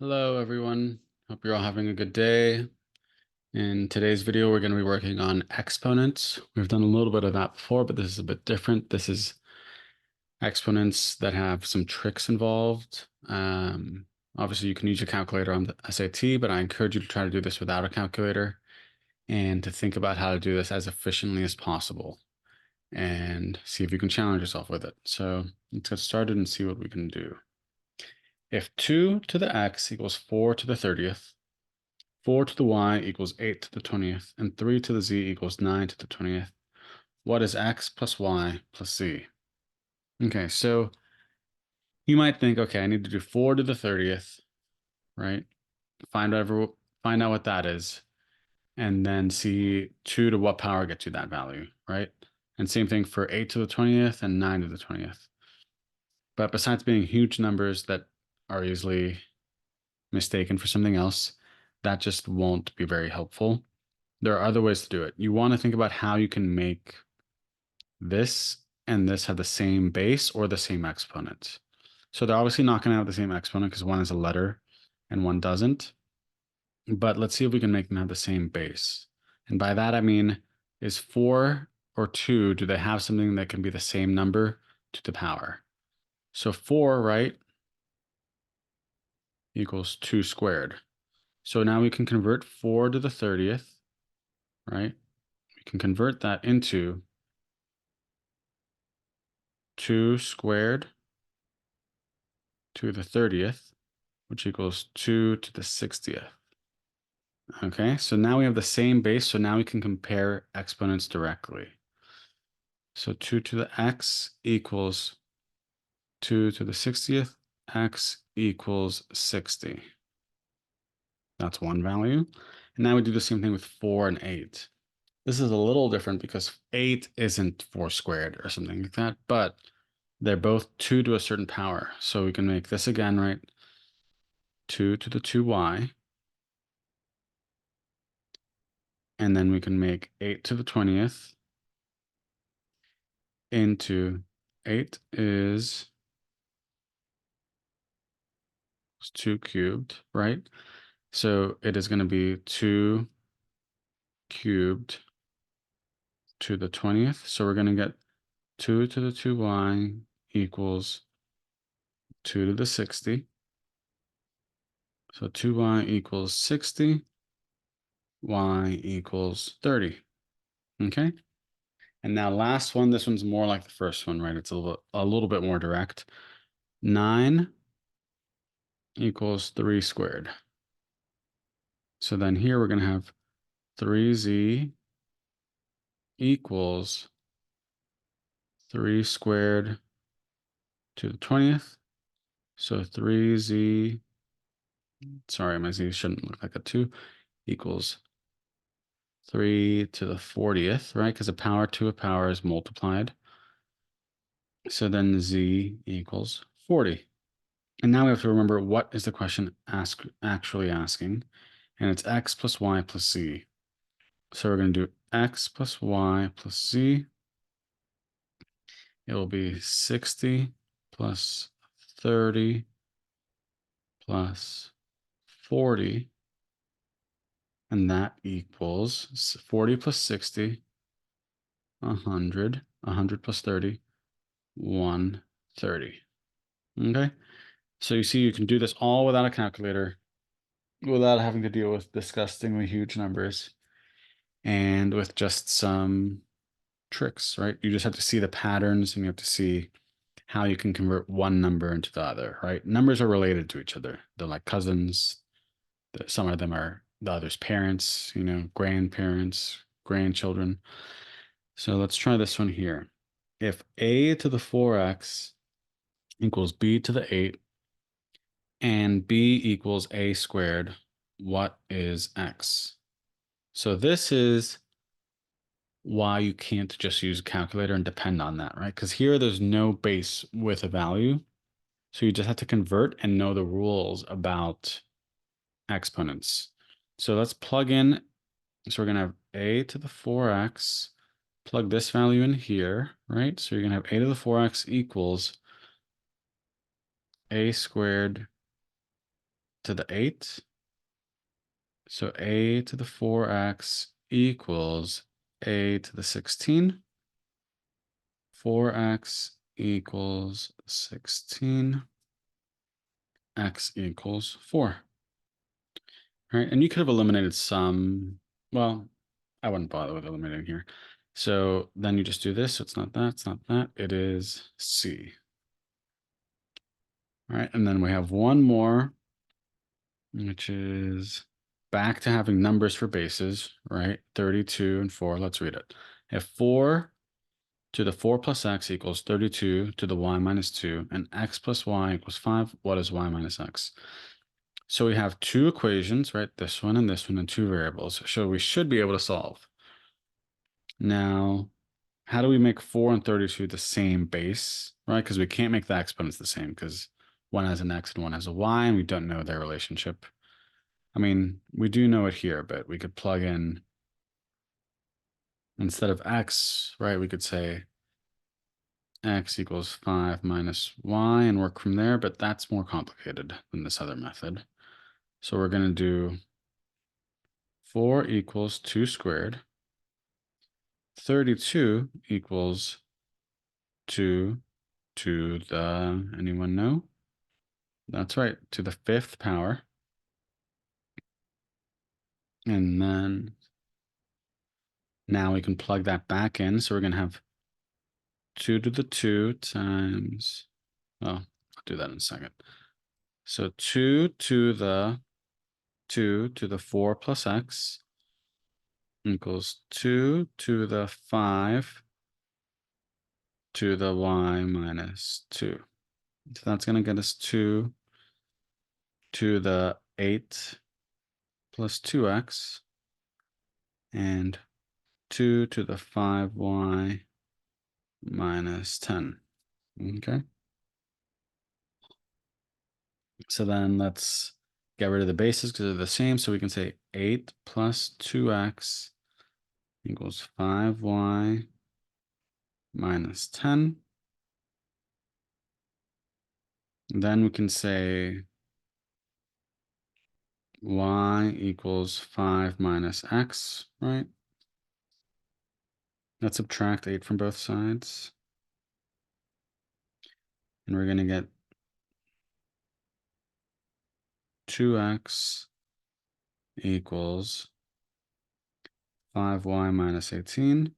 Hello, everyone. Hope you're all having a good day. In today's video, we're going to be working on exponents. We've done a little bit of that before, but this is a bit different. This is exponents that have some tricks involved. Obviously, you can use your calculator on the SAT, but I encourage you to try to do this without a calculator and to think about how to do this as efficiently as possible and see if you can challenge yourself with it. So let's get started and see what we can do. If 2 to the x equals 4 to the 30th, 4 to the y equals 8 to the 20th, and 3 to the z equals 9 to the 20th, what is x plus y plus z? Okay, so you might think, okay, I need to do 4 to the 30th, right? Find out what that is, and then see 2 to what power gets you that value, right? And same thing for 8 to the 20th and 9 to the 20th. But besides being huge numbers that are easily mistaken for something else, that just won't be very helpful. There are other ways to do it. You want to think about how you can make this and this have the same base or the same exponent. So they're obviously not going to have the same exponent because one is a letter and one doesn't. But let's see if we can make them have the same base. And by that, I mean, is 4 or 2, do they have something that can be the same number to the power? So 4, right, equals 2 squared. So now we can convert 4 to the 30th, right? We can convert that into 2 squared to the 30th, which equals 2 to the 60th. Okay, so now we have the same base, so now we can compare exponents directly. So 2 to the x equals 2 to the 60th, x equals 60. That's one value. And now we do the same thing with 4 and 8. This is a little different because 8 isn't 4 squared or something like that, but they're both 2 to a certain power. So we can make this again, right? 2 to the 2y. And then we can make 8 to the 20th into 8 is 2 cubed, right? So it is going to be 2 cubed to the 20th. So we're going to get 2 to the 2y equals 2 to the 60. So 2y equals 60, y equals 30. Okay. And now last one, this one's more like the first one, right? It's a little bit more direct. 9 equals 3 squared. So then here we're going to have 3z equals 3 squared to the 20th. So 3z, sorry, my z shouldn't look like a 2, equals 3 to the 40th, right? Because a power to a power is multiplied. So then z equals 40. And now we have to remember, what is the question actually asking? And it's x plus y plus z. So we're going to do x plus y plus z. It will be 60 plus 30 plus 40. And that equals 40 plus 60, 100. 100 plus 30, 130. Okay. So you see, you can do this all without a calculator, without having to deal with disgustingly huge numbers, and with just some tricks, right? You just have to see the patterns and you have to see how you can convert one number into the other, right? Numbers are related to each other. They're like cousins. Some of them are the other's parents, grandparents, grandchildren. So let's try this one here. If a to the 4x equals b to the 8 and b equals a squared, what is x? So this is why you can't just use a calculator and depend on that, right? Because here there's no base with a value. So you just have to convert and know the rules about exponents. So let's plug in. So we're going to have a to the 4x, plug this value in here, right? So you're going to have a to the 4x equals a squared to the 8. So a to the 4x equals a to the 16. 4x equals 16. X equals 4. All right, and you could have eliminated some. Well, I wouldn't bother with eliminating here. So then you just do this. So it's not that, it's not that. It is C. All right, and then we have one more, which is back to having numbers for bases, right? 32 and 4. Let's read it. If 4 to the 4 plus x equals 32 to the y minus 2, and x plus y equals 5, what is y minus x? So we have two equations, right? This one, and two variables. So we should be able to solve. Now, how do we make 4 and 32 the same base, right? Because we can't make the exponents the same because one has an x and one has a y, and we don't know their relationship. I mean, we do know it here, but we could plug in, instead of x, right, we could say x equals 5 minus y and work from there, but that's more complicated than this other method. So we're going to do 4 equals 2 squared. 32 equals 2 to the, anyone know? That's right, to the 5th power. And then now we can plug that back in. So we're going to have 2 to the 2 times, oh, I'll do that in a second. So 2 to the 2 to the 4 plus x equals 2 to the 5 to the y minus 2. So that's going to get us 2 to the 8 plus 2x and 2 to the 5y minus 10. Okay. So then let's get rid of the bases because they're the same. So we can say 8 plus 2x equals 5y minus 10. Then we can say y equals 5 minus x, right? Let's subtract 8 from both sides. And we're going to get 2x equals 5y minus 18.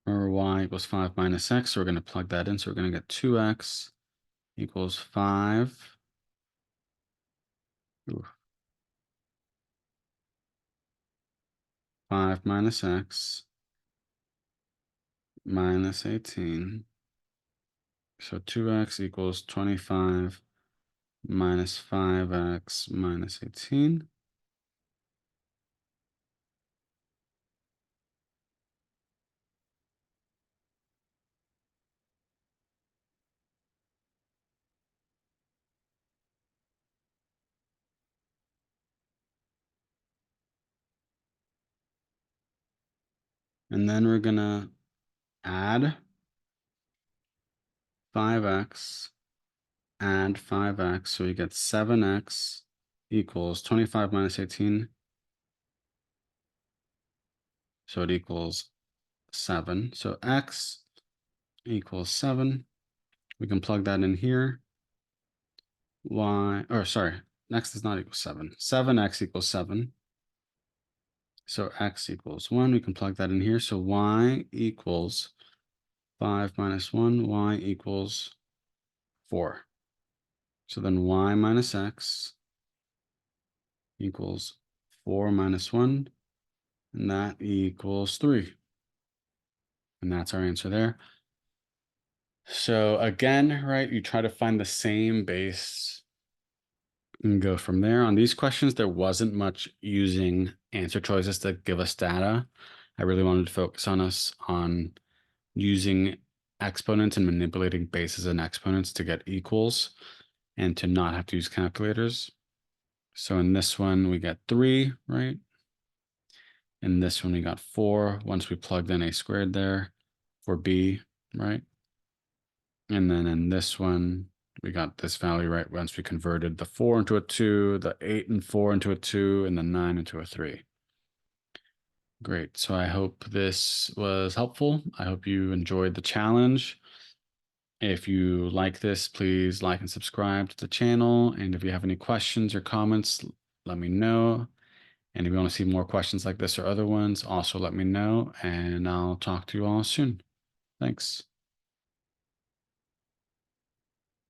Or y equals 5 minus x. So we're going to plug that in. So we're going to get 2x equals 5. Ooh. 5 minus x minus 18. So 2x equals 25 minus 5x minus 18. And then we're going to add 5x, add 5x. So we get 7x equals 25 minus 18. So it equals 7. So x equals 7. We can plug that in here. Y, or sorry, x does not equal 7. 7x equals 7. So x equals 1. We can plug that in here. So y equals 5 minus 1. Y equals 4. So then y minus x equals 4 minus 1. And that equals 3. And that's our answer there. So again, right, you try to find the same base and go from there. On these questions, there wasn't much using answer choices to give us data. I really wanted to focus on using exponents and manipulating bases and exponents to get equals and to not have to use calculators. So in this one, we get 3, right? In this one, we got 4 once we plugged in a squared there for b, right? And then in this one, We got this value right once we converted the 4 into a 2, the 8 and 4 into a 2, and the 9 into a 3. Great. So I hope this was helpful. I hope you enjoyed the challenge. If you like this, please like and subscribe to the channel. And if you have any questions or comments, let me know. And if you want to see more questions like this or other ones, also let me know. And I'll talk to you all soon. Thanks.